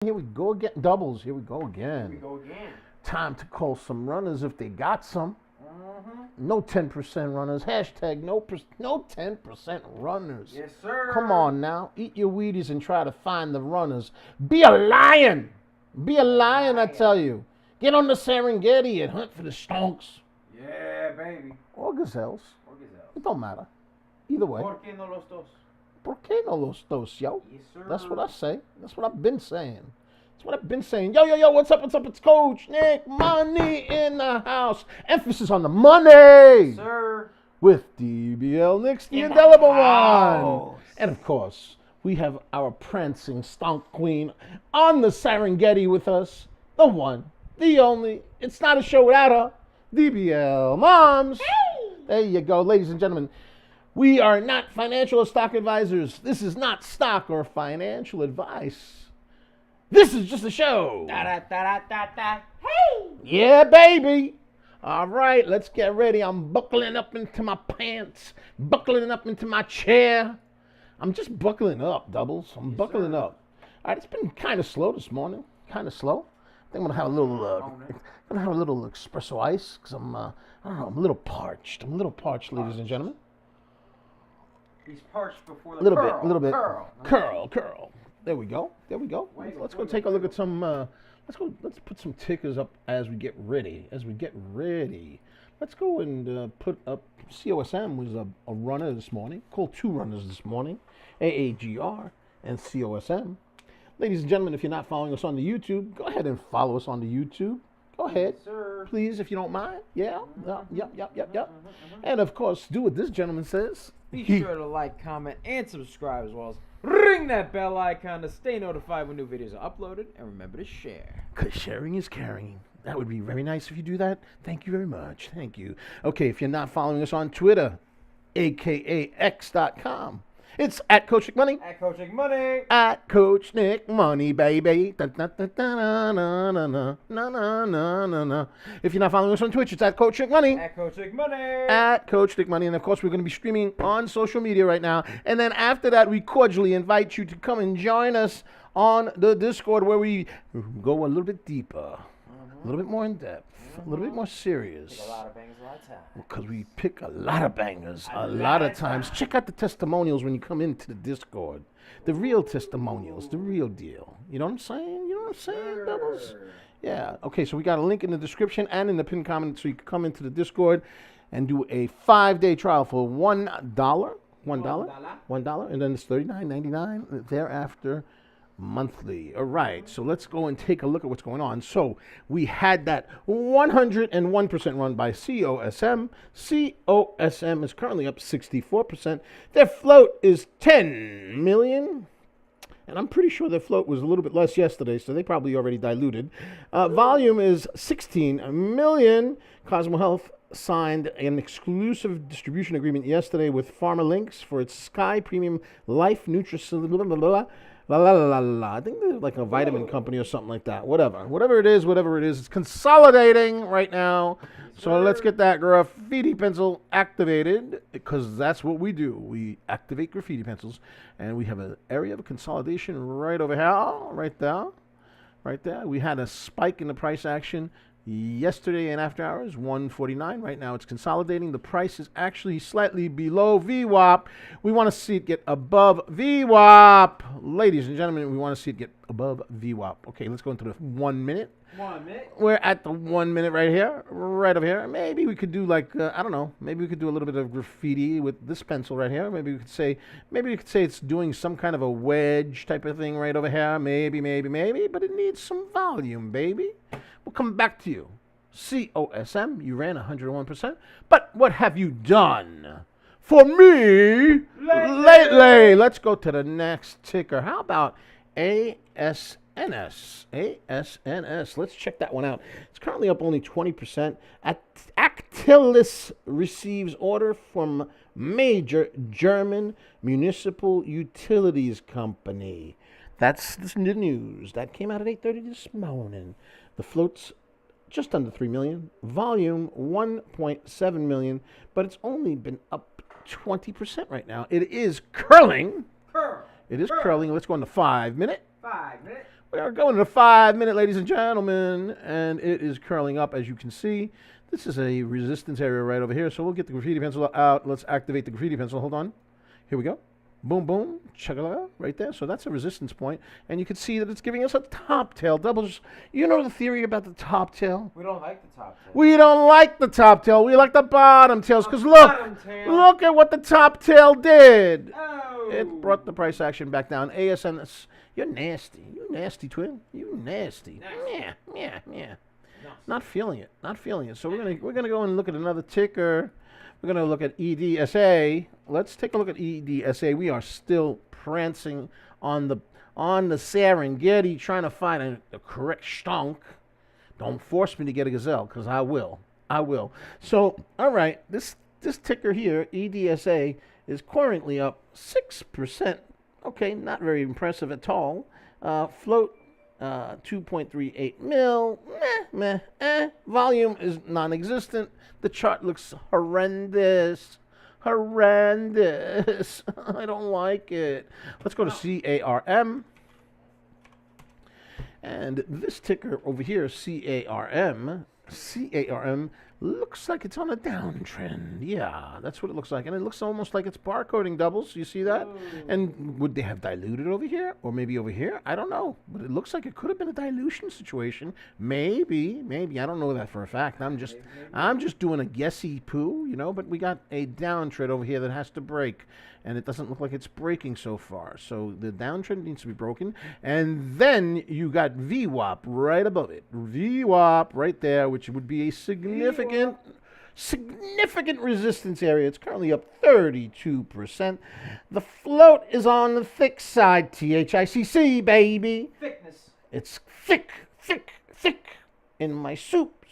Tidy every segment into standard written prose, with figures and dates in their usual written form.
Here we go again. Doubles. Here we go again. Here we go again. Time to call some runners if they got some. Mm-hmm. No 10% runners. Hashtag no 10% runners. Yes, sir. Come on now. Eat your Wheaties and try to find the runners. Be a lion. Be a lion, I tell you. Get on the Serengeti and hunt for the stonks. Yeah, baby. Or gazelles. Or gazelles. It don't matter. Either way. ¿Por qué no los dos? ¿Por qué no los dos, yo? Yes, sir. That's what I say. That's what I've been saying. That's what I've been saying. Yo, what's up? It's Coach Nick Money in the house. Emphasis on the money. Yes, sir. With DBL Nick's the In the indelible one. house. And of course, we have our prancing stonk queen on the Serengeti with us. The one, the only. It's not a show without her. DBL Moms. Hey. There you go, ladies and gentlemen. We are not financial or stock advisors. This is not stock or financial advice. This is just a show. Da-da-da-da-da-da. Hey! Yeah, baby. All right, let's get ready. I'm buckling up into my pants, buckling up into my chair. I'm just buckling up, Doubles. I'm buckling up. All right, it's been kind of slow this morning. Kind of slow. I think I'm gonna have a little espresso ice because I'm I don't know. I'm a little parched. Ladies and gentlemen. He's parched before the A little bit. Curl. There we go. Let's go take a look at some. Let's put some tickers up as we get ready. Let's go and put up. COSM was a runner this morning. Called two runners this morning. AAGR and COSM. Ladies and gentlemen, if you're not following us on the YouTube, go ahead and follow us on the YouTube. Go ahead, sir. please, if you don't mind. Yeah. Yep. And of course, do what this gentleman says. Be sure to like, comment, and subscribe, as well as ring that bell icon to stay notified when new videos are uploaded. And remember to share. Because sharing is caring. That would be very nice if you do that. Thank you very much. Thank you. Okay, if you're not following us on Twitter, aka X.com, it's at Coach Nick Money. At Coach Nick Money. At Coach Nick Money, baby. If you're not following us on Twitch, it's at Coach Nick Money. At Coach Nick Money. At Coach Nick Money. And of course, we're going to be streaming on social media right now. And then after that, we cordially invite you to come and join us on the Discord where we go a little bit deeper, a little bit more in depth, a little bit more serious. A lot of bangers, a lot of time. Because we pick a lot of bangers, a lot of times. Check out the testimonials when you come into the Discord. The real testimonials, the real deal. You know what I'm saying? Doubles? Yeah. Okay, so we got a link in the description and in the pinned comment so you can come into the Discord and do a 5-day trial for $1. $1. And then it's $39.99 thereafter. Monthly. All right, so let's go and take a look at what's going on. So we had that 101% run by COSM. COSM is currently up 64%. Their float is 10 million. And I'm pretty sure their float was a little bit less yesterday, so they probably already diluted. Volume is 16 million. Cosmo Health signed an exclusive distribution agreement yesterday with PharmaLinks for its Sky Premium Life Nutraceuticals. I think they're like a vitamin company or something like that. Whatever it is, it's consolidating right now. So let's get that graffiti pencil activated because that's what we do. We activate graffiti pencils, and we have an area of consolidation right over here, right there. We had a spike in the price action yesterday and after hours, 149. Right now it's consolidating. The price is actually slightly below VWAP. We want to see it get above VWAP. Ladies and gentlemen, we want to see it get above VWAP. Okay, let's go into the 1 minute. 1 minute. We're at the 1 minute right here, right over here. Maybe we could do like, I don't know, maybe we could do a little bit of graffiti with this pencil right here. Maybe we could say it's doing some kind of a wedge type of thing right over here. Maybe, but it needs some volume, baby. We'll come back to you. COSM, you ran 101%. But what have you done for me lately? Let's go to the next ticker. How about ASNS? ASNS. Let's check that one out. It's currently up only 20%. Actilis receives order from major German municipal utilities company. That's the news. That came out at 8:30 this morning. The float's just under 3 million. Volume 1.7 million, but it's only been up 20% right now. It is curling. It is curling. Let's go on the 5 minute. 5 minute. We are going to 5 minute, ladies and gentlemen, and it is curling up, as you can see. This is a resistance area right over here, so we'll get the graffiti pencil out. Let's activate the graffiti pencil. Hold on. Here we go. Boom, boom, chugga right there. So that's a resistance point, and you can see that it's giving us a top tail. Doubles, you know the theory about the top tail? We don't like the top tail. We don't like the top tail. We like the bottom tails, because look at what the top tail did. Oh. It brought the price action back down. ASN, you're nasty. You nasty, twin. You nasty. Yeah. Nice. Not feeling it. Not feeling it. So we're gonna go and look at another ticker. We're gonna look at EDSA. Let's take a look at EDSA. We are still prancing on the Serengeti, trying to find the correct stonk. Don't force me to get a gazelle, because I will. So, all right, this ticker here, EDSA, is currently up 6%. Okay, not very impressive at all. Float 2.38 mil. Volume is non-existent. The chart looks horrendous. I don't like it. Let's go to CARM. And this ticker over here, CARM, looks like it's on a downtrend. Yeah, that's what it looks like. And it looks almost like it's barcoding doubles. You see that? And would they have diluted over here? Or maybe over here? I don't know. But it looks like it could have been a dilution situation. Maybe. I don't know that for a fact. I'm just doing a guessy poo, you know. But we got a downtrend over here that has to break. And it doesn't look like it's breaking so far. So the downtrend needs to be broken. And then you got VWAP right above it. VWAP right there, which would be a significant resistance area. It's currently up 32%. The float is on the thick side. THICC, baby. Thickness. It's thick. In my soup.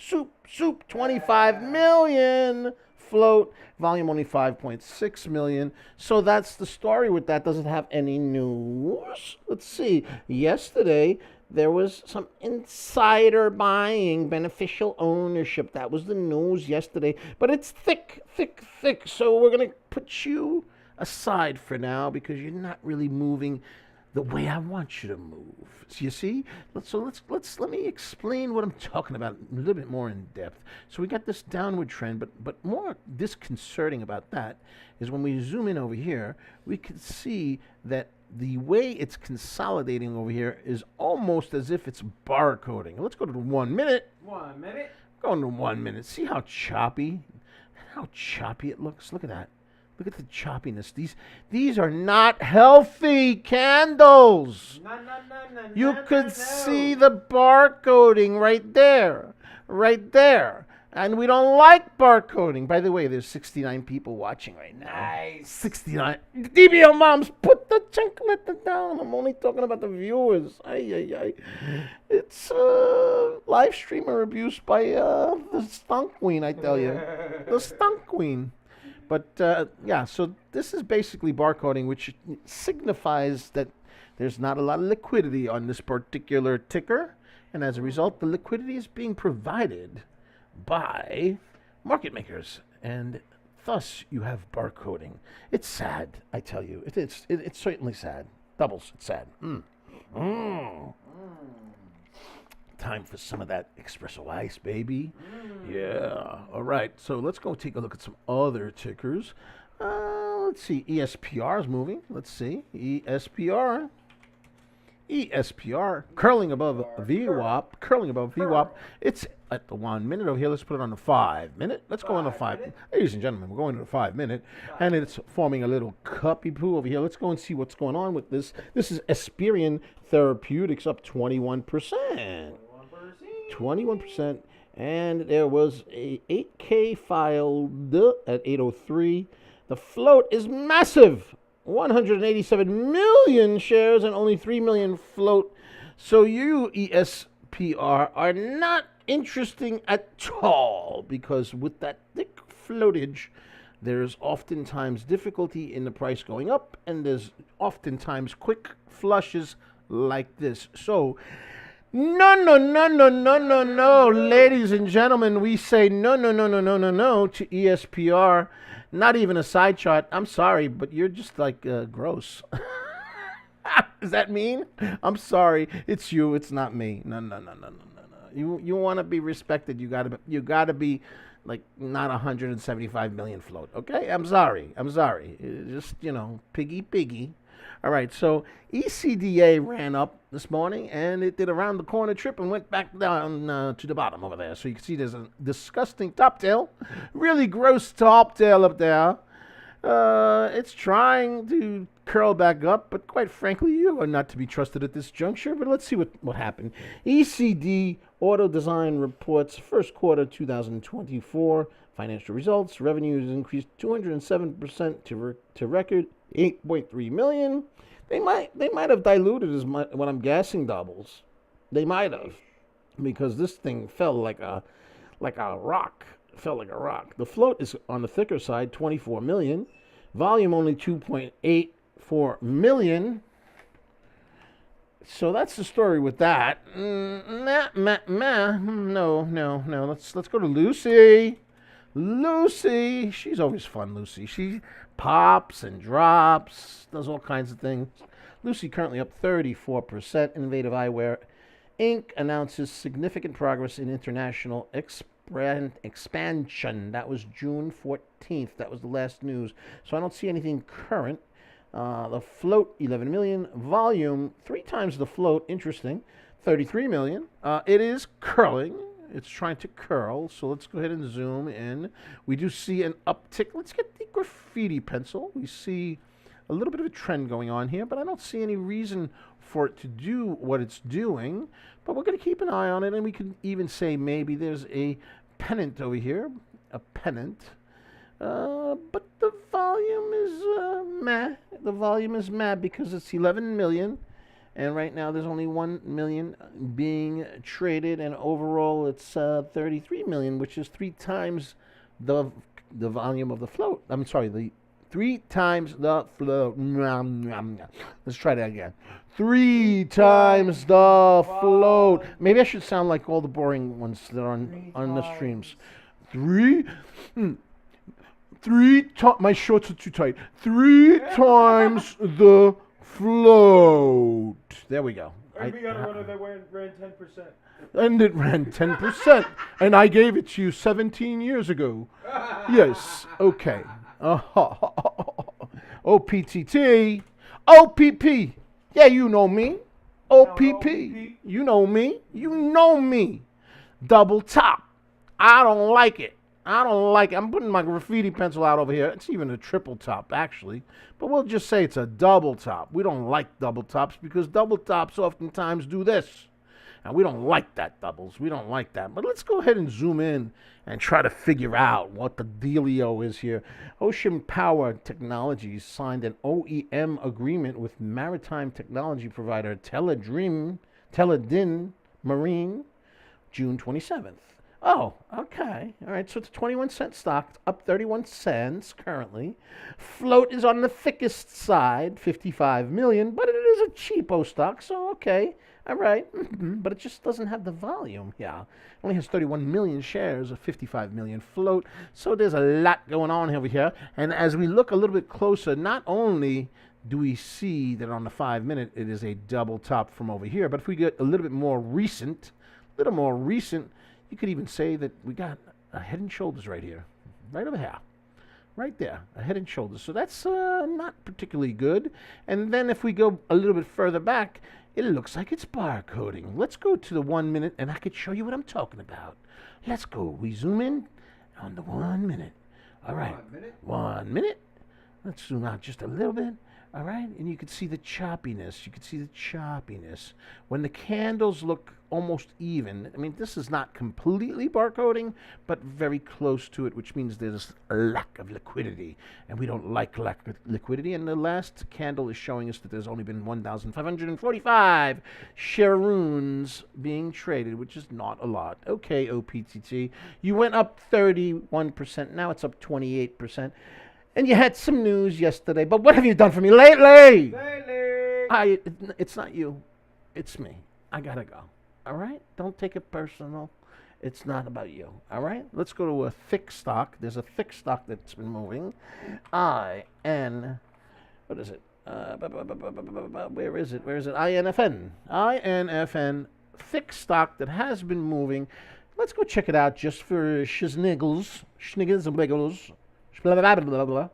25 million. Float, volume only 5.6 million. So that's the story with that. Does it have any news? Let's see. Yesterday, there was some insider buying, beneficial ownership. That was the news yesterday. But it's thick. So we're going to put you aside for now, because you're not really moving the way I want you to move. So you see? Let me explain what I'm talking about a little bit more in depth. So we got this downward trend, but more disconcerting about that is when we zoom in over here, we can see that the way it's consolidating over here is almost as if it's barcoding. Let's go to 1 minute. 1 minute. Going to 1 minute. See how choppy it looks? Look at that. Look at the choppiness. These are not healthy candles. No. You could see the barcoding right there. And we don't like barcoding. By the way, there's 69 people watching right now. Nice. 69. DBL moms, put the chancleta down. I'm only talking about the viewers. Ay. It's live streamer abuse by the Stunk Queen, I tell you. The Stunk Queen. But, yeah, so this is basically barcoding, which signifies that there's not a lot of liquidity on this particular ticker. And as a result, the liquidity is being provided by market makers. And thus, you have barcoding. It's sad, I tell you. It's certainly sad. Doubles, it's sad. Time for some of that espresso ice, baby. Yeah. All right. So let's go take a look at some other tickers. Let's see. ESPR is moving. Let's see. ESPR curling above VWAP. It's at the 1 minute over here. Let's put it on the 5 minute. Let's go on the 5 minute. Ladies and gentlemen, we're going to the 5 minute. And it's forming a little cuppy poo over here. Let's go and see what's going on with this. This is Esperion Therapeutics up 21%. 21%. And there was a 8K filed at 8:03. The float is massive. 187 million shares and only 3 million float. So you, ESPR, are not interesting at all, because with that thick floatage, there's oftentimes difficulty in the price going up, and there's oftentimes quick flushes like this. So no, ladies and gentlemen, we say no to ESPR. Not even a side chart. I'm sorry, but you're just like gross. Does that mean? I'm sorry. It's you. It's not me. No, no, no, no, no, no, no. You want to be respected. You gotta be like not 175 million float. Okay. I'm sorry. I'm sorry. Just piggy piggy. All right. So ECDA ran up this morning and it did a round the corner trip and went back down to the bottom over there. So you can see there's a disgusting top tail, really gross top tail up there. It's trying to curl back up, but quite frankly, you are not to be trusted at this juncture. But let's see what happened. ECD Auto Design reports first quarter 2024 financial results. Revenues increased 207% to record 8.3 million. They might have diluted as much what I'm guessing doubles. They might have, because this thing fell like a rock. Felt like a rock. The float is on the thicker side, 24 million. Volume only 2.84 million. So that's the story with that. No. Let's go to Lucy. Lucy, she's always fun. Lucy, she pops and drops, does all kinds of things. Lucy currently up 34%. Innovative Eyewear Inc. announces significant progress in international expansion. That was June 14th. That was the last news. So I don't see anything current. The float, 11 million. Volume, 3 times the float. Interesting. 33 million. It is curling. It's trying to curl. So let's go ahead and zoom in. We do see an uptick. Let's get the graffiti pencil. We see a little bit of a trend going on here, but I don't see any reason for it to do what it's doing. But we're going to keep an eye on it, and we can even say maybe there's a pennant over here, a pennant. But the volume is meh. The volume is meh because it's 11 million, and right now there's only 1 million being traded, and overall it's 33 million, which is 3 times the volume of the float. I'm sorry, the 3 times the float. Let's try that again. 3 times the float. Maybe I should sound like all the boring ones that are on the streams. 3 times. My shorts are too tight. 3 times the float. There we go. And we got a runner that ran 10%. And it ran 10%. And I gave it to you 17 years ago. Yes. Okay. OPTT. OPP. Yeah, you know me. OPP. You know me. You know me. Double top. I don't like it. I don't like it. I'm putting my graffiti pencil out over here. It's even a triple top, actually. But we'll just say it's a double top. We don't like double tops because double tops oftentimes do this. And we don't like that, doubles. We don't like that. But let's go ahead and zoom in and try to figure out what the dealio is here. Ocean Power Technologies signed an OEM agreement with maritime technology provider Teledin Marine, June 27th. Oh, okay. All right, so it's a 21-cent stock, up 31 cents currently. Float is on the thickest side, 55 million, but it is a cheapo stock, so okay. All right, but it just doesn't have the volume. Yeah, it only has 31 million shares of 55 million float. So there's a lot going on over here. And as we look a little bit closer, not only do we see that on the 5-minute it is a double top from over here, but if we get a little bit more recent, you could even say that we got a Head and Shoulders right here, right over here. Right there, a Head and Shoulders. So that's not particularly good. And then if we go a little bit further back, it looks like it's barcoding. Let's go to the 1 minute, and I could show you what I'm talking about. Let's go. We zoom in on the 1 minute. All right. 1 minute? 1 minute. Let's zoom out just a little bit. All right, and you can see the choppiness. You can see the choppiness. When the candles look almost even, I mean, this is not completely barcoding, but very close to it, which means there's a lack of liquidity. And we don't like lack of liquidity. And the last candle is showing us that there's only been 1,545 Sharoons being traded, which is not a lot. Okay, OPTT. You went up 31%. Now it's up 28%. And you had some news yesterday, but what have you done for me lately? It's not you. It's me. I gotta go. All right? Don't take it personal. It's not about you. All right? Let's go to a thick stock. There's a thick stock that's been moving. What is it? Where is it? Where is it? INFN. INFN. Thick stock that has been moving. Let's go check it out just for schniggles. Schniggles and wiggles. Blah, blah, blah, blah, blah.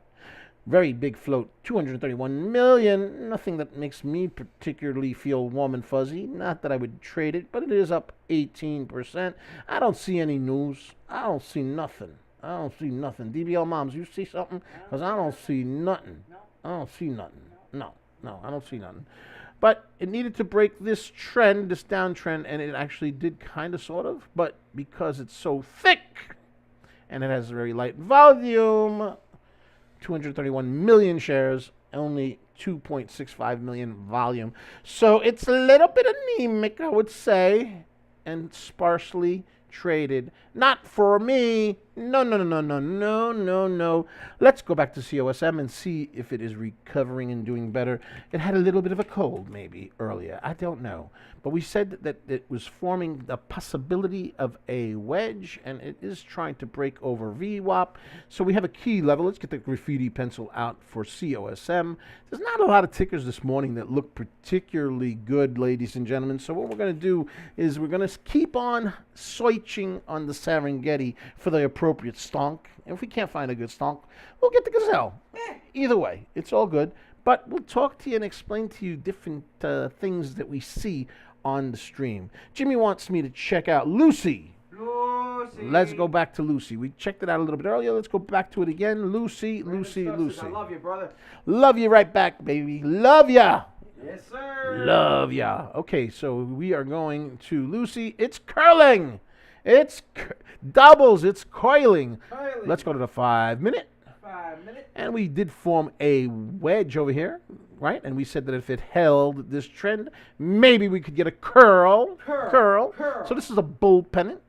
Very big float, 231 million. Nothing that makes me particularly feel warm and fuzzy. Not that I would trade it, but it is up 18%. I don't see any news. I don't see nothing. I don't see nothing. DBL Moms, you see something? Because I don't see nothing. I don't see nothing. No, I don't see nothing. But it needed to break this trend, this downtrend, and it actually did kind of, sort of. But because it's so thick and it has very light volume, 231 million shares, only 2.65 million volume. So it's a little bit anemic, I would say, and sparsely traded. Not for me. No. Let's go back to COSM and see if it is recovering and doing better. It had a little bit of a cold maybe earlier. I don't know. But we said that it was forming the possibility of a wedge, and it is trying to break over VWAP. So we have a key level. Let's get the graffiti pencil out for COSM. There's not a lot of tickers this morning that look particularly good, ladies and gentlemen. So what we're going to do is we're going to keep on searching on the Serengeti for the appropriate stonk. And if we can't find a good stonk, we'll get the gazelle. Either way, it's all good. But we'll talk to you and explain to you different things that we see on the stream. Jimmy wants me to check out Lucy. Let's go back to Lucy. We checked it out a little bit earlier. Let's go back to it again. Lucy. I love you, brother. Love you right back, baby. Love ya. Yes, sir. Love ya. Okay, so we are going to Lucy. It's curling. It's doubles. It's coiling. Let's go to the 5 minute. 5 minutes. And we did form a wedge over here, right? And we said that if it held this trend, maybe we could get a curl. So this is a bull pennant.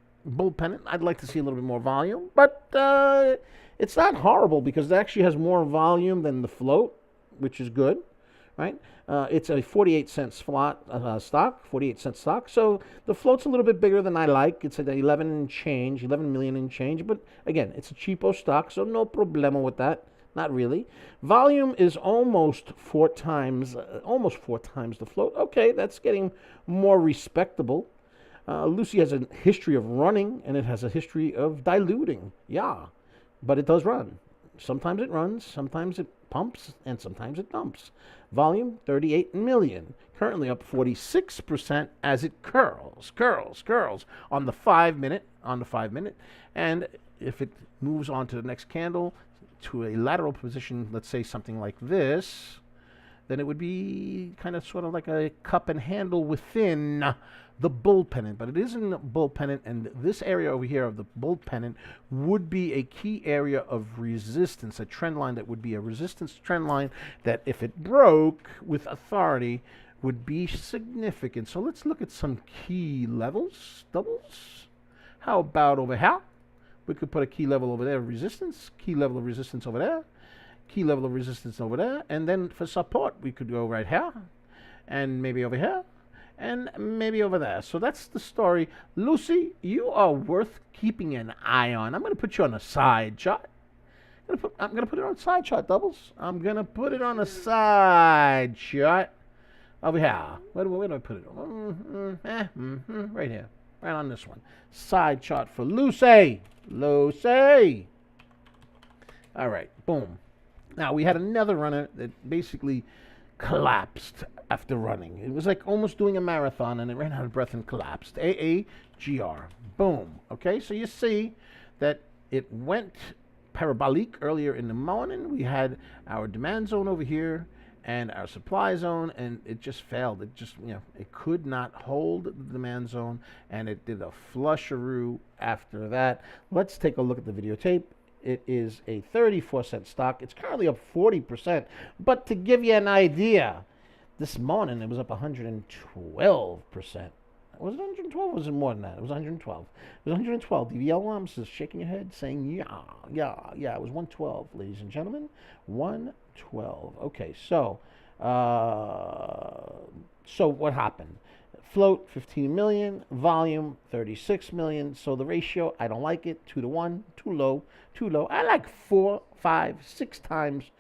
I'd like to see a little bit more volume, but it's not horrible because it actually has more volume than the float, which is good, right? It's a 48-cent stock, 48-cent stock. So the float's a little bit bigger than I like. It's at 11 million and change. But again, it's a cheapo stock, so no problemo with that. Not really. Volume is almost four times the float. Okay, that's getting more respectable. Lucy has a history of running, and it has a history of diluting. Yeah, but it does run. Sometimes it runs, sometimes it pumps, and sometimes it dumps. Volume, 38 million. Currently up 46% as it curls on the 5 minute. And if it moves on to the next candle to a lateral position, let's say something like this, then it would be kind of sort of like a cup and handle within the bull pennant. But it isn't a bull pennant, and this area over here of the bull pennant would be a key area of resistance, a trend line that would be a resistance trend line that if it broke with authority would be significant. So let's look at some key levels, doubles. How about over here? We could put a key level over there of resistance, key level of resistance over there, key level of resistance over there, and then for support we could go right here, and maybe over here, and maybe over there. So that's the story. Lucy, you are worth keeping an eye on. I'm going to put you on a side chart. I'm going to put it on a side chart, doubles. I'm going to put it on a side chart over here. Where do I put it? Right here. Right on this one. Side chart for Lucy. Lucy. All right. Boom. Now, we had another runner that basically collapsed after running. It was like almost doing a marathon, and it ran out of breath and collapsed. AAGR. Boom. Okay, so you see that it went parabolic earlier in the morning. We had our demand zone over here and our supply zone, and it just failed. It just, it could not hold the demand zone, and it did a flusheroo after that. Let's take a look at the videotape. It is a 34-cent stock. It's currently up 40%. But to give you an idea, this morning it was up 112%. Was it 112 or was it more than that? It was 112. It was 112. DVL Moms is shaking your head saying, yeah. It was 112, ladies and gentlemen. 112. Okay, so what happened? Float, 15 million. Volume, 36 million. So the ratio, I don't like it. 2 to 1. Too low. I like 4, 5, 6 times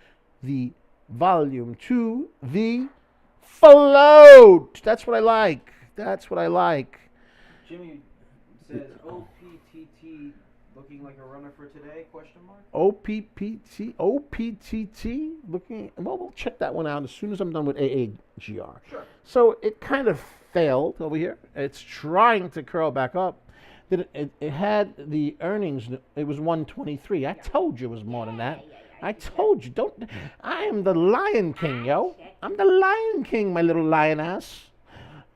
the volume to the float. That's what I like. That's what I like. Jimmy says OPTT looking like a runner for today? Question mark. OPTT looking. Well, we'll check that one out as soon as I'm done with AAGR. Sure. So it kind of failed over here. It's trying to curl back up. It had the earnings. It was 123. I told you it was more than that. I told you. Don't. I am the Lion King, yo. I'm the Lion King, my little lion ass.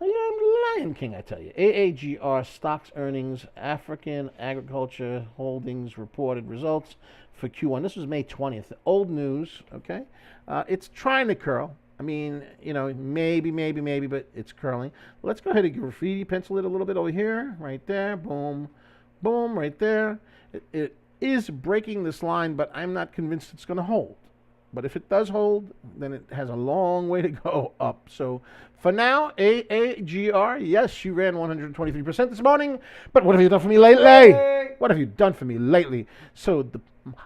I am the Lion King, I tell you. AAGR stocks earnings, African Agriculture Holdings reported results for Q1. This was May 20th. Old news, okay? It's trying to curl. I mean, you know, maybe, but it's curling. Let's go ahead and graffiti pencil it a little bit over here, right there. Boom, boom, right there. It is breaking this line, but I'm not convinced it's going to hold. But if it does hold, then it has a long way to go up. So for now, AAGR, yes, you ran 123% this morning, but what have you done for me lately? Yay! What have you done for me lately? So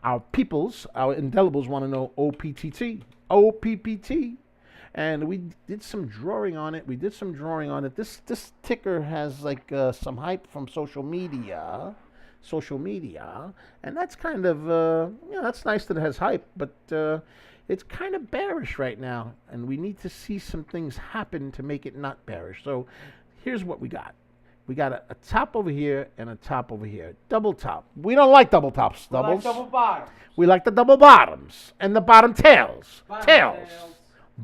our peoples, our indelibles want to know OPPT. And we did some drawing on it. This ticker has like some hype from social media, and that's kind of that's nice that it has hype, but it's kind of bearish right now, and we need to see some things happen to make it not bearish. So here's what we got. We got a top over here and a top over here. Double top. We don't like double tops, doubles. Double bottom. We like the double bottoms and the bottom tails.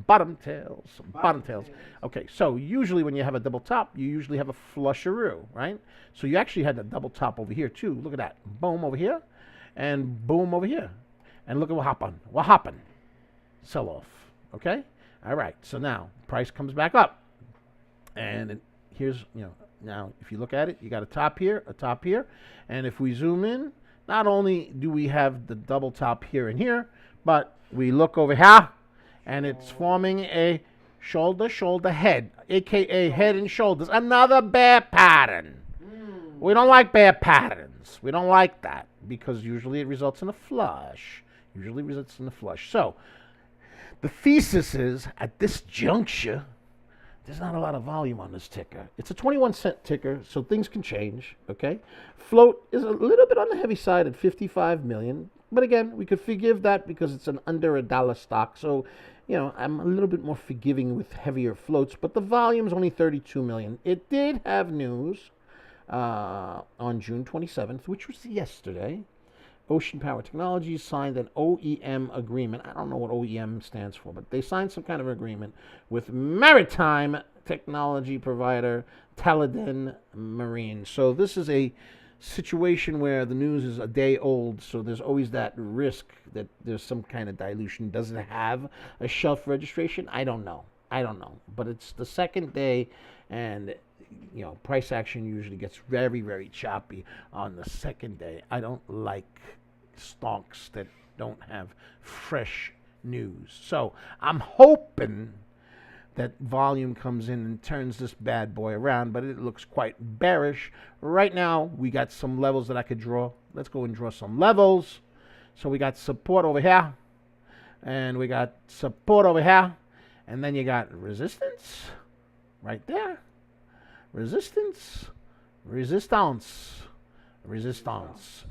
Bottom tails. Okay, so usually when you have a double top, you usually have a flusheroo, right? So you actually had a double top over here too. Look at that. Boom over here and boom over here. And look at what happened. Sell off. Okay? All right. So now price comes back up. And here's, now if you look at it, you got a top here. And if we zoom in, not only do we have the double top here and here, but we look over here. And it's forming a shoulder head, a.k.a. head and shoulders. Another bear pattern. We don't like bear patterns. We don't like that because usually it results in a flush. So the thesis is, at this juncture, there's not a lot of volume on this ticker. It's a 21-cent ticker, so things can change, okay? Float is a little bit on the heavy side at 55 million. But again, we could forgive that because it's an under $1 stock. So, I'm a little bit more forgiving with heavier floats. But the volume is only 32 million. It did have news on June 27th, which was yesterday. Ocean Power Technologies signed an OEM agreement. I don't know what OEM stands for, but they signed some kind of agreement with maritime technology provider Teledyne Marine. So this is a situation where the news is a day old, so there's always that risk that there's some kind of dilution. Does it have a shelf registration? I don't know, but it's the second day, and price action usually gets very, very choppy on the second day. I don't like stocks that don't have fresh news, so I'm hoping that volume comes in and turns this bad boy around, but it looks quite bearish. Right now, we got some levels that I could draw. Let's go and draw some levels. So we got support over here, and we got support over here, and then you got resistance right there. Resistance,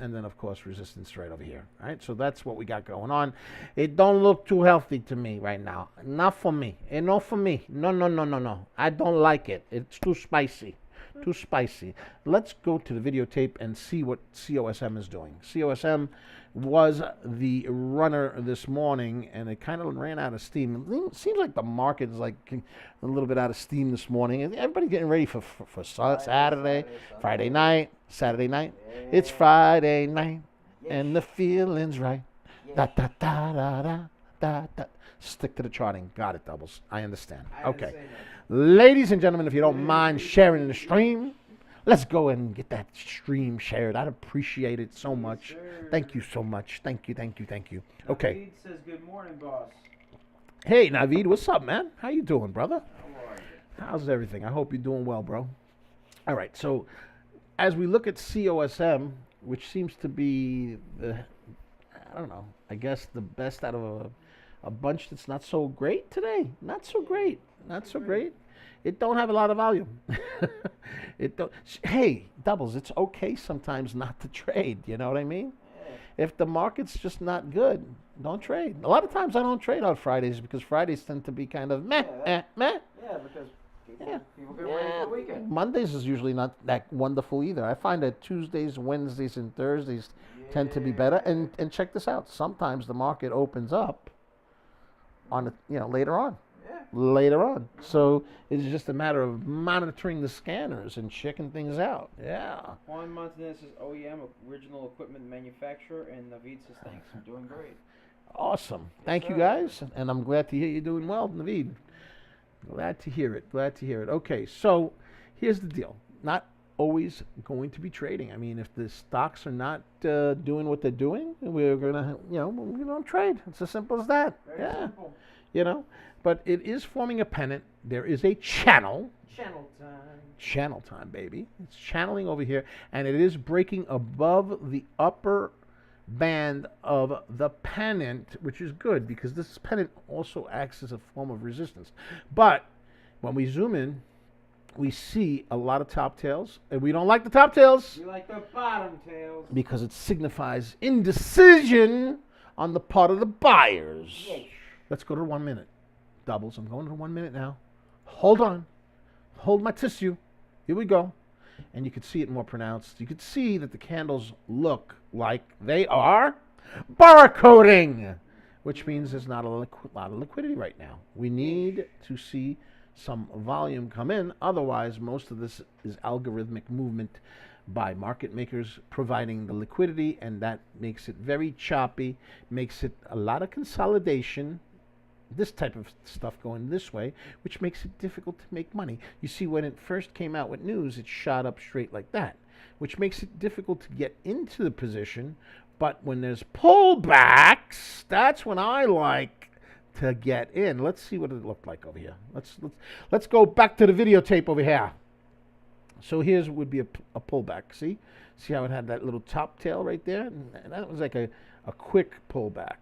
and then, of course, resistance right over here. All right, so that's what we got going on. It don't look too healthy to me right now. Not for me. Not for me. No. I don't like it. It's too spicy. Let's go to the videotape and see what COSM is doing. COSM was the runner this morning, and it kind of ran out of steam. It seems like the market is like a little bit out of steam this morning. Everybody getting ready for Saturday, Friday night, Saturday night. Yeah. It's Friday night, Yes. and the feeling's right. Yes. Da da da da da da da. Stick to the charting. Got it, doubles. I understand. Okay. Ladies and gentlemen, if you don't mind sharing the stream, let's go and get that stream shared. I'd appreciate it so much. Sir. Thank you so much. Thank you. Okay. Naveed says good morning, boss. Hey, Naveed, what's up, man? How you doing, brother? How are you? How's everything? I hope you're doing well, bro. All right, so as we look at COSM, which seems to be the, I don't know, I guess the best out of a bunch that's not so great today. Not so great. Not so great. It don't have a lot of volume. It don't. Hey, doubles. It's okay sometimes not to trade. You know what I mean? If the market's just not good, don't trade. A lot of times I don't trade on Fridays because Fridays tend to be kind of meh, meh. Yeah, because people, Yeah. people get ready for the weekend. Mondays is usually not that wonderful either. I find that Tuesdays, Wednesdays, and Thursdays tend to be better. And check this out. Sometimes the market opens up on later on. Yeah. Later on. So it's just a matter of monitoring the scanners and checking things out. Yeah. Juan Montanez says OEM, original equipment manufacturer, and Navid says thanks. I'm doing great. Awesome. Thank you sir. guys. And I'm glad to hear you're doing well, Naveed. Glad to hear it. Glad to hear it. Okay, so here's the deal. Not always going to be trading. I mean, if the stocks are not doing what they're doing, we're gonna, we don't trade. It's as simple as that. Very simple. But it is forming a pennant. There is a channel. Channel time. Channel time, baby. It's channeling over here, and it is breaking above the upper band of the pennant, which is good because this pennant also acts as a form of resistance. But when we zoom in, we see a lot of top tails, and we don't like the top tails You like the bottom tails. because it signifies indecision on the part of the buyers. Yes. Let's go to 1 minute. Doubles. I'm going to 1 minute now. Hold on. Hold my tissue. Here we go. And you can see it more pronounced. You can see that the candles look like they are barcoding, which means there's not a lot of liquidity right now. We need to see some volume come in. Otherwise, most of this is algorithmic movement by market makers providing the liquidity, and that makes it very choppy, makes it a lot of consolidation, this type of stuff going this way, which makes it difficult to make money. You see, when it first came out with news, it shot up straight like that, which makes it difficult to get into the position. But when there's pullbacks, that's when I like to get in. Let's see what it looked like over here. Let's go back to the videotape over here. So here's would be a pullback. See how it had that little top tail right there? And that was like a quick pullback.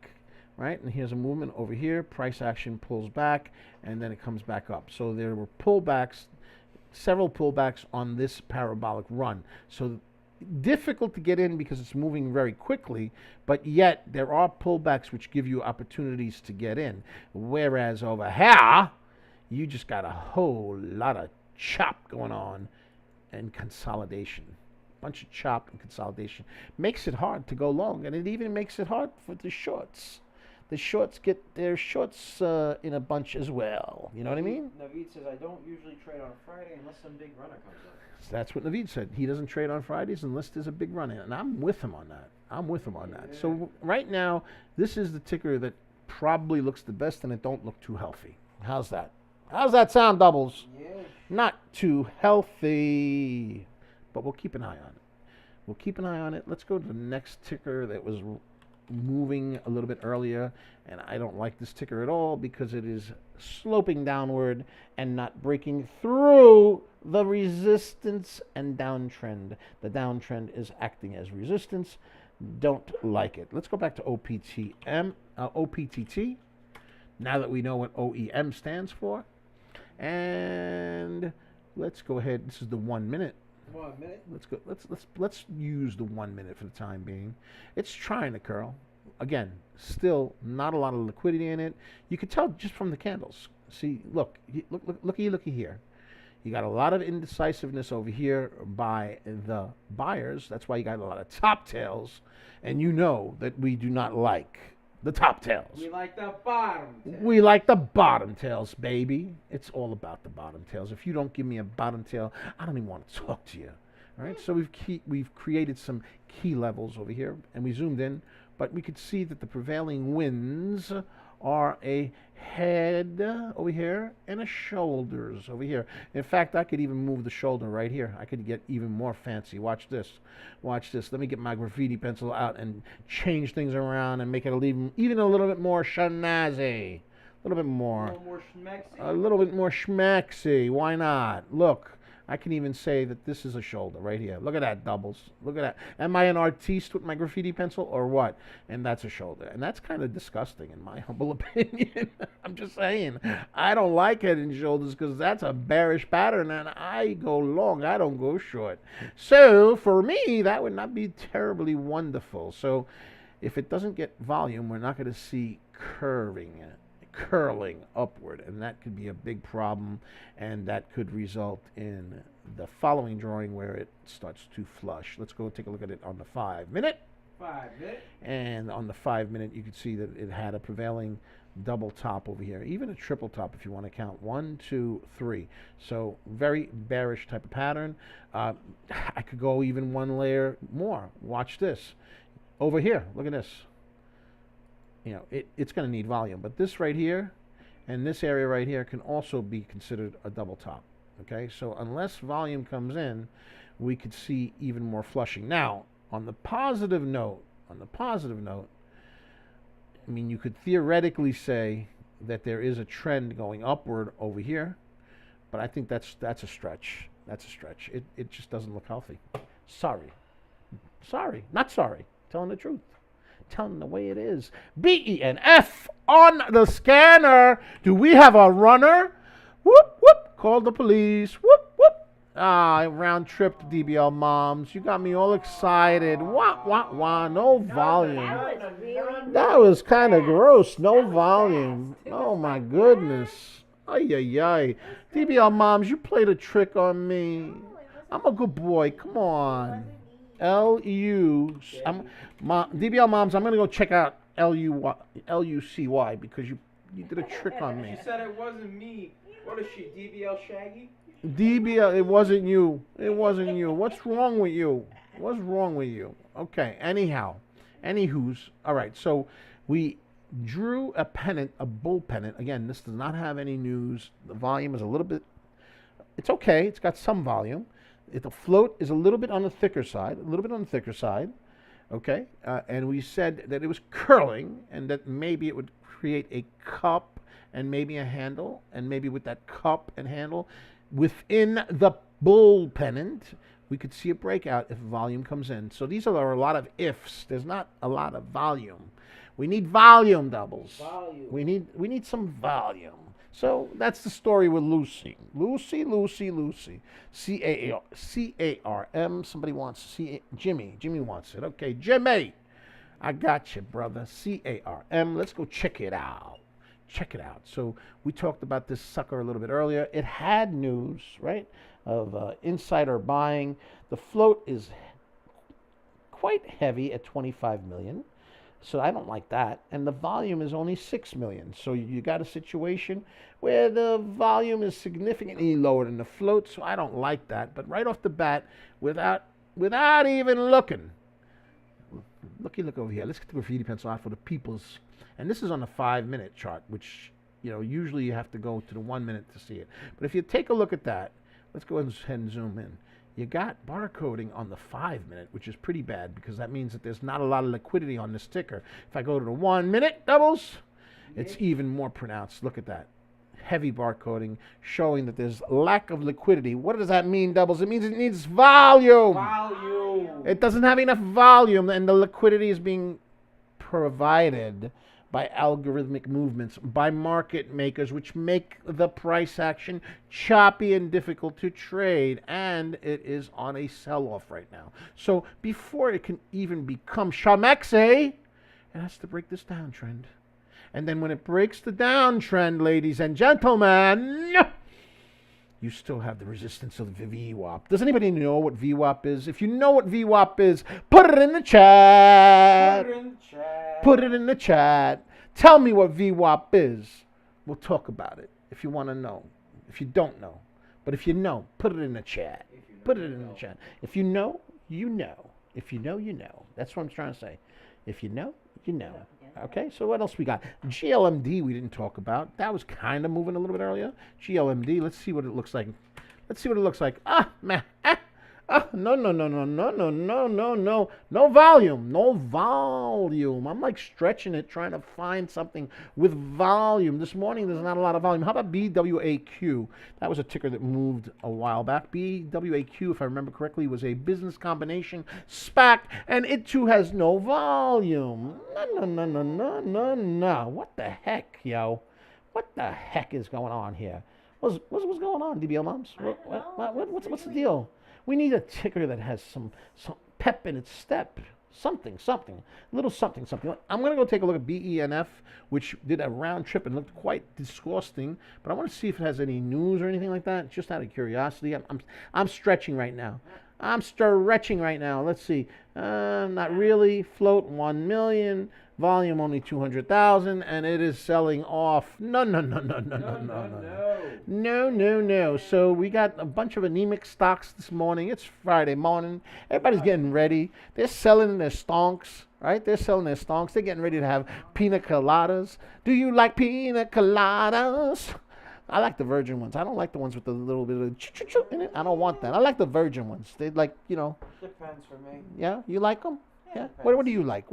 Right, and here's a movement over here. Price action pulls back, and then it comes back up. So there were pullbacks, several pullbacks on this parabolic run. So difficult to get in because it's moving very quickly, but yet there are pullbacks which give you opportunities to get in. Whereas over here, you just got a whole lot of chop going on and consolidation. Bunch of chop and consolidation. Makes it hard to go long, and it even makes it hard for the shorts. The shorts get their shorts in a bunch as well. You know what I mean? Navid says, I don't usually trade on Friday unless some big runner comes up. So that's what Naveed said. He doesn't trade on Fridays unless there's a big run in. And I'm with him on that. Yeah. So right now, this is the ticker that probably looks the best, and it don't look too healthy. How's that? How's that sound, doubles? Yeah. Not too healthy. But we'll keep an eye on it. Let's go to the next ticker that was moving a little bit earlier, and I don't like this ticker at all because it is sloping downward and not breaking through the resistance and downtrend. The downtrend is acting as resistance. Don't like it. Let's go back to OPTT. Now that we know what OEM stands for, and let's go ahead. This is the 1 minute. 1 minute. Let's use the 1 minute for the time being. It's trying to curl. Again, still not a lot of liquidity in it. You can tell just from the candles. See, looky here. You got a lot of indecisiveness over here by the buyers. That's why you got a lot of top tails, and you know that we do not like the top tails. We like the bottom tails. We like the bottom tails, baby. It's all about the bottom tails. If you don't give me a bottom tail, I don't even want to talk to you. All right, so we've created some key levels over here, and we zoomed in, but we could see that the prevailing winds are a head over here and a shoulders over here. In fact, I could even move the shoulder right here. I could get even more fancy. Watch this. Watch this. Let me get my graffiti pencil out and change things around and make it even a little bit more snazzy. A little bit more. A little more schmexy. A little bit more schmaxy. Why not? Look, I can even say that this is a shoulder right here. Look at that, doubles. Look at that. Am I an artiste with my graffiti pencil or what? And that's a shoulder. And that's kind of disgusting in my humble opinion. I'm just saying. I don't like head and shoulders because that's a bearish pattern and I go long. I don't go short. So for me, that would not be terribly wonderful. So if it doesn't get volume, we're not going to see curling upward, and that could be a big problem, and that could result in the following drawing where it starts to flush. Let's go take a look at it on the 5 minute. 5 minute. And on the 5 minute, you can see that it had a prevailing double top over here, even a triple top if you want to count 1, 2, 3. So very bearish type of pattern. I could go even one layer more. Watch this over here. Look at this. You know, it's going to need volume, but this right here and this area right here can also be considered a double top. Okay, so unless volume comes in, we could see even more flushing. Now, on the positive note, I mean, you could theoretically say that there is a trend going upward over here, but I think that's a stretch. That's a stretch. It just doesn't look healthy. Sorry, not sorry. Telling the truth. Telling the way it is. BENF on the scanner. Do we have a runner? Whoop, whoop. Call the police. Whoop, whoop. I round tripped DBL moms. You got me all excited. Wah, wah, wah. No volume. That was kind of gross. No volume. Oh, my goodness. Ay, ay, ay. DBL moms, you played a trick on me. I'm a good boy. Come on. DBL moms, I'm gonna go check out LUCY because you did a trick on me. She said it wasn't me. What is she, DBL Shaggy? DBL, it wasn't you. It wasn't you. What's wrong with you? What's wrong with you? Okay. Anywho's. All right. So we drew a pennant, a bull pennant. Again, this does not have any news. The volume is a little bit. It's okay. It's got some volume. The float is a little bit on the thicker side, okay? And we said that it was curling and that maybe it would create a cup and maybe a handle, and maybe with that cup and handle, within the bull pennant, we could see a breakout if volume comes in. So these are a lot of ifs. There's not a lot of volume. We need volume, doubles. Volume. We need some volume. So that's the story with Lucy. Lucy. C-A-R-M. Somebody wants Jimmy. Jimmy wants it. Okay, Jimmy. I got you, brother. C-A-R-M. Let's go check it out. So we talked about this sucker a little bit earlier. It had news, right, of insider buying. The float is quite heavy at 25 million. So I don't like that. And the volume is only 6 million. So you got a situation where the volume is significantly lower than the float. So I don't like that. But right off the bat, without even looking, look over here. Let's get the graffiti pencil out for the people's. And this is on the 5 minute chart, which, you know, usually you have to go to the 1 minute to see it. But if you take a look at that, let's go ahead and zoom in. You got barcoding on the 5 minute, which is pretty bad because that means that there's not a lot of liquidity on this ticker. If I go to the 1 minute doubles, it's even more pronounced. Look at that. Heavy barcoding showing that there's lack of liquidity. What does that mean, doubles? It means it needs volume. It doesn't have enough volume, and the liquidity is being provided by algorithmic movements, by market makers, which make the price action choppy and difficult to trade, and it is on a sell-off right now. So before it can even become Shamexe, it has to break this downtrend. And then when it breaks the downtrend, ladies and gentlemen, you still have the resistance of the VWAP. Does anybody know what VWAP is? If you know what VWAP is, put it in the chat. Put it in the chat. Tell me what VWAP is. We'll talk about it if you want to know. If you don't know. But if you know, put it in the chat. Put it in the chat. If you know, you know. If you know, you know. That's what I'm trying to say. If you know, you know. Okay, so what else we got? GLMD we didn't talk about. That was kind of moving a little bit earlier. GLMD, let's see what it looks like. Ah, man. No volume. No volume. I'm like stretching it, trying to find something with volume. This morning, there's not a lot of volume. How about BWAQ? That was a ticker that moved a while back. BWAQ, if I remember correctly, was a business combination SPAC, and it too has no volume. No. What the heck, yo? What the heck is going on here? What's going on, DBL moms? What's the deal? We need a ticker that has some pep in its step. Something. A little something. I'm going to go take a look at BENF, which did a round trip and looked quite disgusting. But I want to see if it has any news or anything like that, just out of curiosity. I'm stretching right now. Let's see. Not really. Float 1 million. Volume only 200,000, and it is selling off. No. So we got a bunch of anemic stocks this morning. It's Friday morning. Everybody's getting ready. They're selling their stonks, right? They're getting ready to have pina coladas. Do you like pina coladas? I like the virgin ones. I don't like the ones with the little bit of choo-choo in it. I don't want that. I like the virgin ones. They like, Depends for me. Yeah, you like them? Yeah. Depends. What do you like?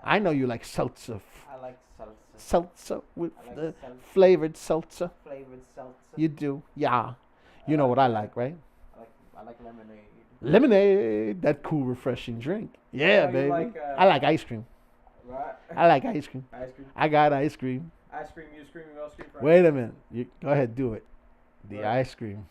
I know you like seltzer. I like salsa. Seltzer with I like the seltzer. flavored seltzer. Flavored seltzer. You do, yeah. You know what I like, right? I like lemonade. Lemonade, that cool, refreshing drink. Yeah, you baby. like, I like ice cream. Right? I like ice cream. Ice cream. I got ice cream. Ice cream, you scream, we all scream. Right? Wait a minute. You go ahead, do it. The Right. ice cream.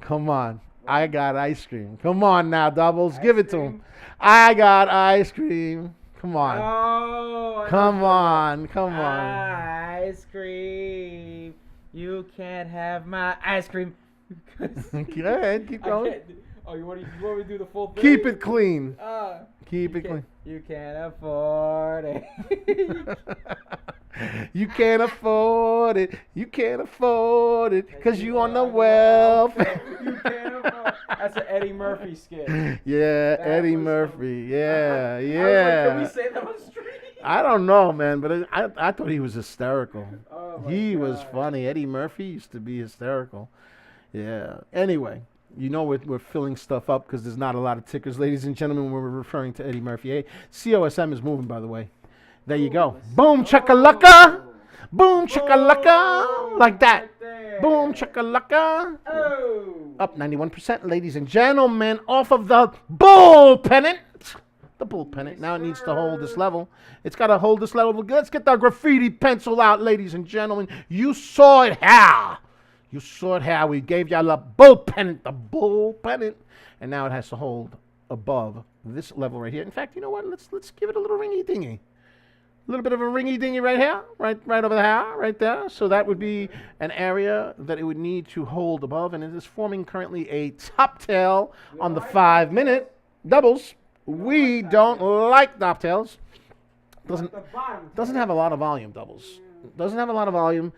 Come on. I got ice cream. Come on now, Doubles. Give it to him. I got ice cream. Come on. Oh, Come on. Ice cream. You can't have my ice cream. Go ahead, keep going. Oh, you want me to do the full thing? Keep it clean. Keep it You clean. You can't afford it. You can't afford it. You can't afford it because you on the welfare. You can't afford. That's an Eddie Murphy skit. Yeah, That Eddie was Murphy. Yeah, I was like, yeah. can we say that on stream? I don't know, man, but I thought he was hysterical. Oh my He was God. funny. Eddie Murphy used to be hysterical. Yeah. Anyway, we're filling stuff up because there's not a lot of tickers. Ladies and gentlemen, when we're referring to Eddie Murphy. Hey, COSM is moving, by the way. There you go. Boom, chakalaka. Boom, chakalaka. Like that. Right there. Boom, chakalaka. Oh. Up 91%, ladies and gentlemen, off of the bull pennant. The bull pennant. Now it needs to hold this level. It's got to hold this level. Let's get the graffiti pencil out, ladies and gentlemen. You saw it how. We gave y'all the bull pennant. And now it has to hold above this level right here. In fact, you know what? Let's give it a little ringy dingy. A little bit of a ringy dingy right here, right over there, right there. So that would be an area that it would need to hold above, and it is forming currently a top tail on the 5-minute doubles. We don't like top tails. Doesn't have a lot of volume, doubles. Doesn't have a lot of volume.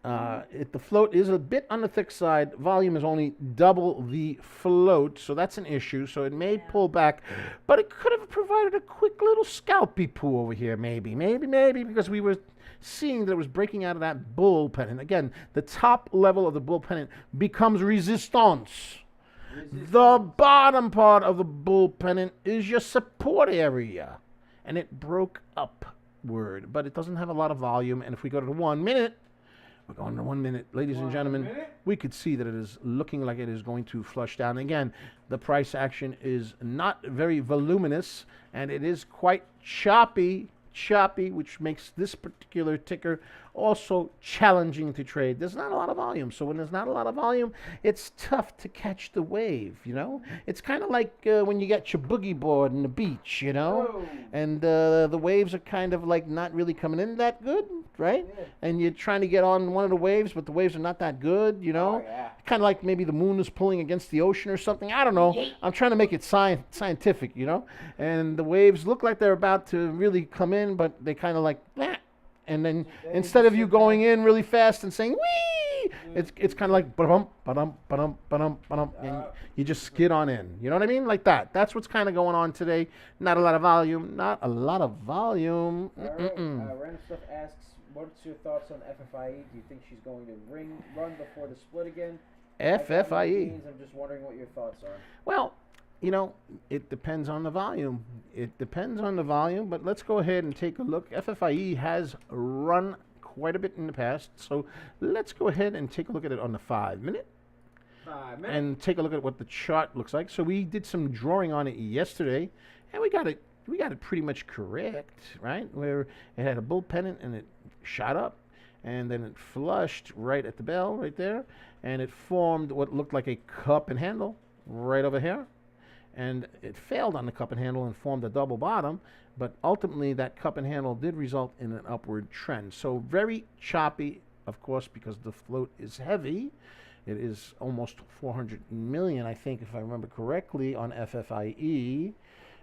The float is a bit on the thick side. Volume is only double the float, so that's an issue. So it may pull back, but it could have provided a quick little scalpy poo over here, maybe, because we were seeing that it was breaking out of that bull pennant. Again, the top level of the bull pennant becomes resistance. The bottom part of the bull pennant is your support area, and it broke upward, but it doesn't have a lot of volume. And if we go to the 1 minute, we're going to 1 minute. Ladies and gentlemen, we could see that it is looking like it is going to flush down. Again, the price action is not very voluminous, and it is quite choppy, which makes this particular ticker also challenging to trade. There's not a lot of volume. So when there's not a lot of volume, it's tough to catch the wave, It's kind of like when you get your boogie board on the beach, And the waves are kind of like not really coming in that good, right? Yeah. And you're trying to get on one of the waves, but the waves are not that good, Oh, yeah. Kind of like maybe the moon is pulling against the ocean or something. I don't know. I'm trying to make it scientific, And the waves look like they're about to really come in, but they kind of like, nah. And then instead of you going in really fast and saying, wee, it's kind of like, ba-dum, ba-dum, ba-dum, ba-dum, ba-dum, and you just skid on in. You know what I mean? Like that. That's what's kind of going on today. Not a lot of volume. Random Stuff asks, what's your thoughts on FFIE? Do you think she's going to run before the split again? FFIE. I'm just wondering what your thoughts are. Well, you know, it depends on the volume. It depends on the volume, but let's go ahead and take a look. FFIE has run quite a bit in the past, so let's go ahead and take a look at it on the 5-minute. 5 minutes. And take a look at what the chart looks like. So we did some drawing on it yesterday, and we got it pretty much correct, right? Where it had a bull pennant and it shot up, and then it flushed right at the bell right there, and it formed what looked like a cup and handle right over here, and it failed on the cup and handle and formed a double bottom, but ultimately that cup and handle did result in an upward trend. So very choppy, of course, because the float is heavy. It is almost 400 million, I think, if I remember correctly, on FFIE,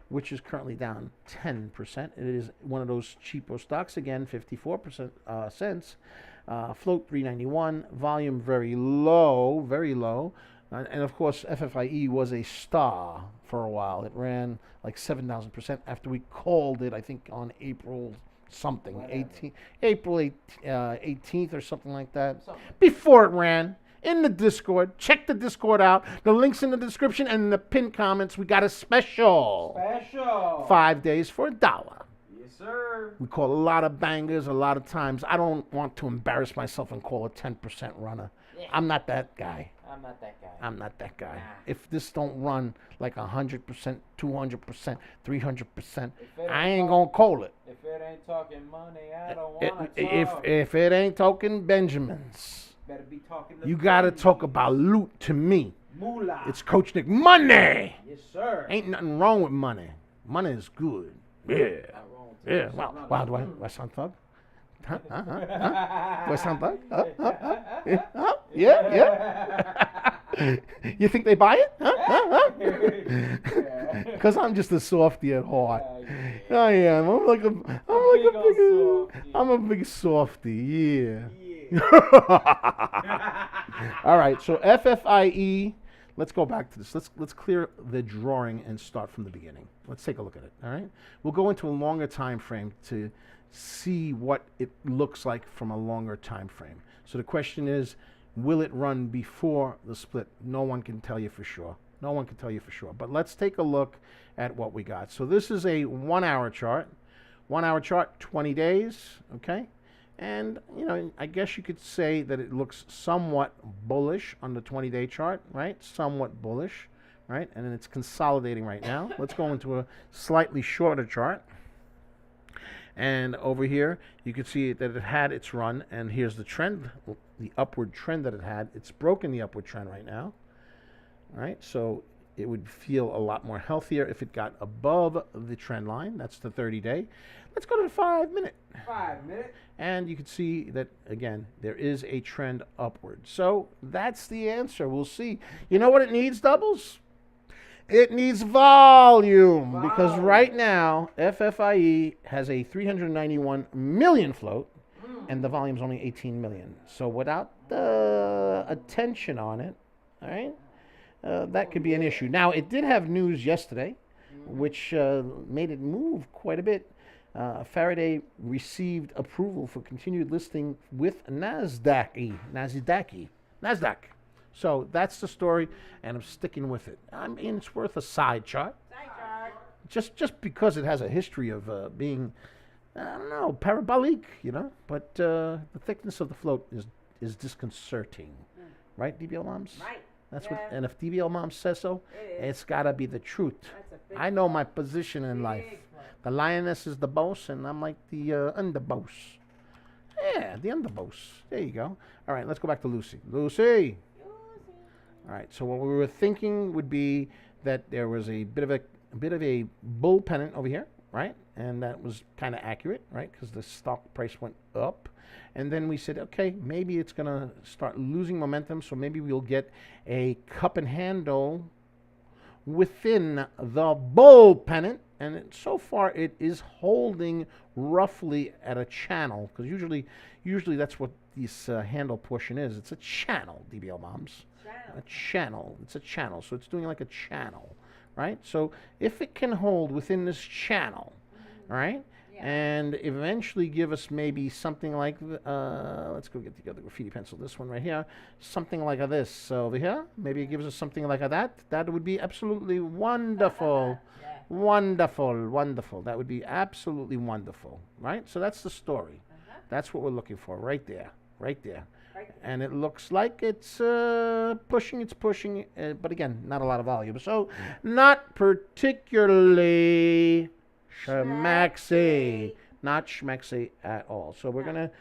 which is currently down 10%. It is one of those cheapo stocks, again, 54% cents. Float 391, volume very low, very low. And of course, FFIE was a star for a while. It ran like 7,000% after we called it, I think, on April something, 18th or something like that. Before it ran. In the Discord. Check the Discord out. The link's in the description and in the pinned comments. We got a special. 5 days for $1. Yes, sir. We call a lot of bangers a lot of times. I don't want to embarrass myself and call a 10% runner. Yeah. I'm not that guy. I'm not that guy. I'm not that guy. Nah. If this don't run like 100%, 200%, 300%, it I ain't ain't gonna call it. If it ain't talking money, I don't want to If talk. if it ain't talking Benjamins, Better be talking you gotta talk about loot to me. moolah. It's Coach Nick. Money! Yes, sir. Ain't nothing wrong with money. Money is good. Yeah. Not wrong with Yeah. it. Wow, do I sound thug? Huh? Huh? Huh? Huh? Do I sound thug? Huh? Huh? Huh? Yeah. Huh? Yeah. Yeah. You think they buy it? Huh? Huh? Huh? Because I'm just a softy at heart. I am. I'm a big softy. Yeah. All right. So FFIE. Let's go back to this. Let's clear the drawing and start from the beginning. Let's take a look at it. All right. We'll go into a longer time frame to see what it looks like from a longer time frame. So the question is, will it run before the split? No one can tell you for sure. No one can tell you for sure. But let's take a look at what we got. So this is a 1 hour chart. 1 hour chart, 20 days. Okay. And, you know, I guess you could say that it looks somewhat bullish on the 20-day chart, right? Somewhat bullish, right? And then it's consolidating right now. Let's go into a slightly shorter chart. And over here, you can see that it had its run, and here's the trend, the upward trend that it had. It's broken the upward trend right now, right? So it would feel a lot more healthier if it got above the trend line. That's the 30-day. Let's go to the 5-minute. 5 minutes. And you can see that, again, there is a trend upward. So that's the answer. We'll see. You know what it needs, Doubles? It needs volume. Because right now, FFIE has a 391 million float, and the volume's only 18 million. So without the attention on it, all right, that could be an issue. Now, it did have news yesterday, which made it move quite a bit. Faraday received approval for continued listing with NASDAQ. So that's the story, and I'm sticking with it. I mean, it's worth a side chart. Just because it has a history of being, I don't know, parabolic, you know. But the thickness of the float is disconcerting, right, DBL Moms? Right. That's Yeah. what. And if DBL Mom says so, It is. it's gotta be the truth. That's a big I know my position in life. big one. The lioness is the boss, and I'm like the underboss. Yeah, the underboss. There you go. All right, let's go back to Lucy. Lucy. All right. So what we were thinking would be that there was a bit of a bull pennant over here, right? And that was kind of accurate, right? Because the stock price went up. And then we said, okay, maybe it's going to start losing momentum. So maybe we'll get a cup and handle within the bull pennant. And so far it is holding roughly at a channel. Because usually that's what this handle portion is. It's a channel, DBL Moms. A channel. It's a channel. So it's doing like a channel, right? So if it can hold within this channel, all right, and eventually give us maybe something like, let's go get the other graffiti pencil, this one right here, something like this over here. Maybe it gives us something like that. That would be absolutely wonderful. Wonderful, wonderful. That would be absolutely wonderful, right? So that's the story. That's what we're looking for right there, right there. And it looks like it's pushing, but again, not a lot of volume. So not particularly schmaxy, not schmexy at all. So we're gonna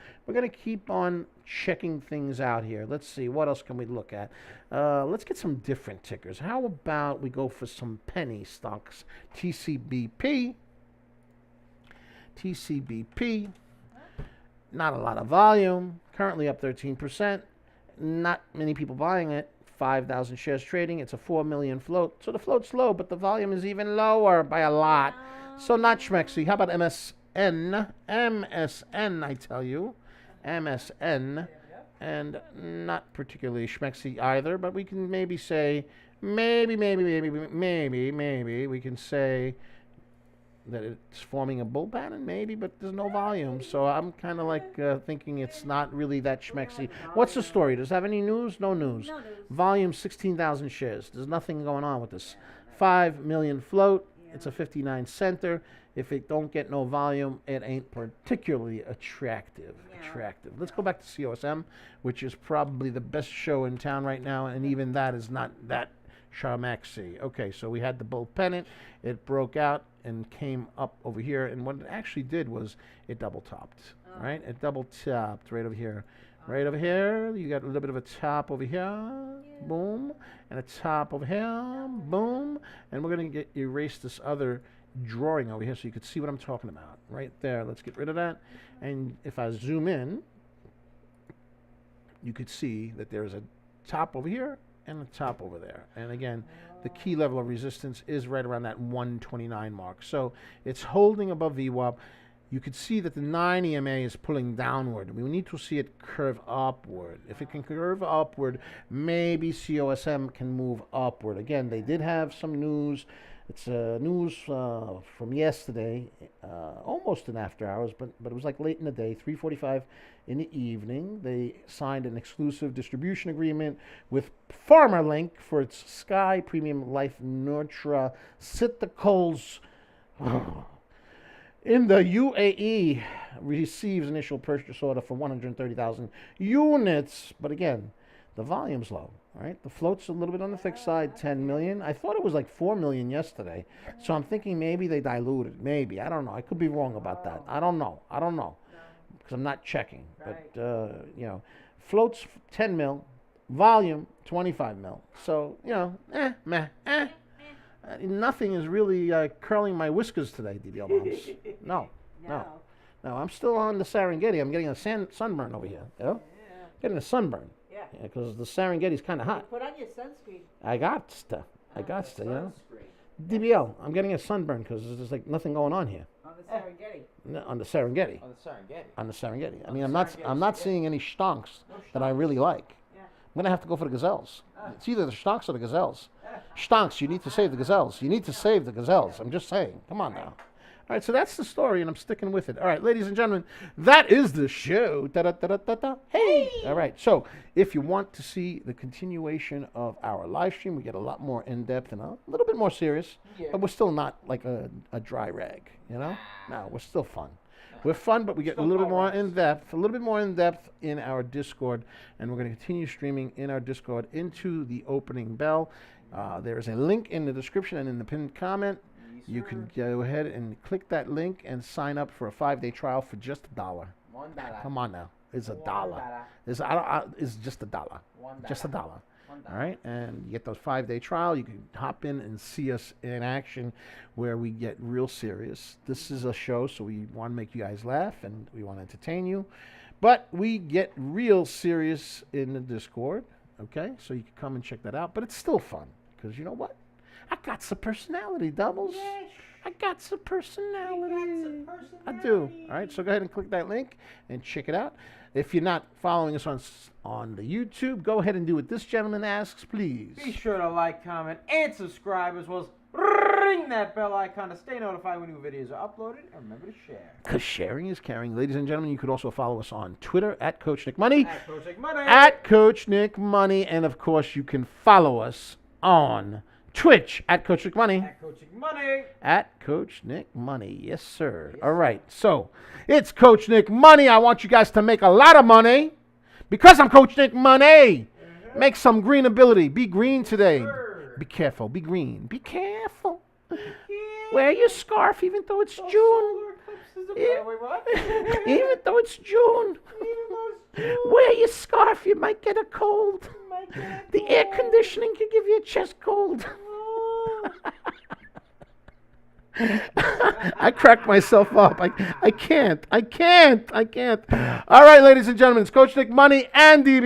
keep on checking things out here. Let's see, what else can we look at? Let's get some different tickers. How about we go for some penny stocks? TCBP. TCBP. Not a lot of volume. Currently up 13%. Not many people buying it. 5,000 shares trading. It's a 4 million float. So the float's low, but the volume is even lower by a lot. So not schmexy. How about MSN? MSN, I tell you. MSN. And not particularly schmexy either, but we can maybe say, maybe we can say that it's forming a bull pattern, maybe, but there's no volume. So I'm kind of like thinking it's not really that schmexy. What's the story? Does it have any news? No news. No news. Volume 16,000 shares. There's nothing going on with this. 5 million float. It's a 59 center. If it don't get no volume, it ain't particularly attractive. Let's go back to COSM, which is probably the best show in town right now, and even that is not that schmaxy. Okay, so we had the bull pennant. It broke out and came up over here, and what it actually did was it double topped, right? It double topped right over here. Right over here, you got a little bit of a top over here, boom, and a top over here, boom, and we're going to erase this other drawing over here so you can see what I'm talking about. Right there, let's get rid of that, and if I zoom in, you could see that there's a top over here and a top over there, and again, the key level of resistance is right around that 129 mark, so it's holding above VWAP. You could see that the 9 EMA is pulling downward. We need to see it curve upward. If it can curve upward, maybe COSM can move upward. Again, they did have some news. It's news from yesterday, almost in after hours, but it was like late in the day, 3:45 in the evening. They signed an exclusive distribution agreement with PharmaLink for its Sky Premium Life Nutraceuticals. In the UAE, receives initial purchase order for 130,000 units. But again, the volume's low, right? The float's a little bit on the thick side, 10 million. I thought it was like 4 million yesterday. So I'm thinking maybe they diluted. Maybe. I don't know. I could be wrong about that. I don't know. Because I'm not checking. But, you know, floats 10 mil, volume 25 mil. So, you know, nothing is really curling my whiskers today, DBL Moms. No. I'm still on the Serengeti. I'm getting a sunburn over here. You know? Getting a sunburn. Yeah. Because the Serengeti's kind of hot. Put on your sunscreen. I got to, you know. DBL, I'm getting a sunburn because there's like nothing going on here. On the Serengeti. No, on the Serengeti. On the Serengeti. I mean, I'm not seeing any stonks that I really like. Yeah. I'm gonna have to go for the gazelles. It's either the stonks or the gazelles. Stonks, you need to save the gazelles. You need to save the gazelles. I'm just saying. Come on now. All right, so that's the story, and I'm sticking with it. All right, ladies and gentlemen, that is the show. Da-da-da-da-da-da. Hey! All right, so if you want to see the continuation of our live stream, we get a lot more in-depth and a little bit more serious, but we're still not like a dry rag, you know? No, we're still fun. We're fun, but we get a little bit more in-depth, in our Discord, and we're going to continue streaming in our Discord into the opening bell. There is a link in the description and in the pinned comment. You can go ahead and click that link and sign up for a 5-day trial for just $1. Come on now, it's $1. It's just $1. Just $1. All right, and you get those 5-day trial. You can hop in and see us in action, where we get real serious. This is a show, so we want to make you guys laugh and we want to entertain you, but we get real serious in the Discord. Okay, so you can come and check that out. But it's still fun because you know what? I got some personality, Doubles. Yes. I got some personality. I do. All right, so go ahead and click that link and check it out. If you're not following us on the YouTube, go ahead and do what this gentleman asks, please. Be sure to like, comment, and subscribe, as well as ring that bell icon to stay notified when new videos are uploaded, and remember to share. Because sharing is caring. Ladies and gentlemen, you could also follow us on Twitter at Coach Nick Money. At Coach Nick Money. At Coach Nick Money. And of course, you can follow us on Twitch at Coach Nick Money. At Coach Nick Money. At Coach Nick Money. Yes, sir. All right. So it's Coach Nick Money. I want you guys to make a lot of money because I'm Coach Nick Money. Make some green ability. Be green today. Sure. Be careful. Be green. Be careful. Wear your scarf even though it's June. Wait, what? Even though it's June. Wear your scarf. You might get a cold. The air conditioning can give you a chest cold. I cracked myself up. I can't. All right, ladies and gentlemen, it's Coach Nick Money and DB.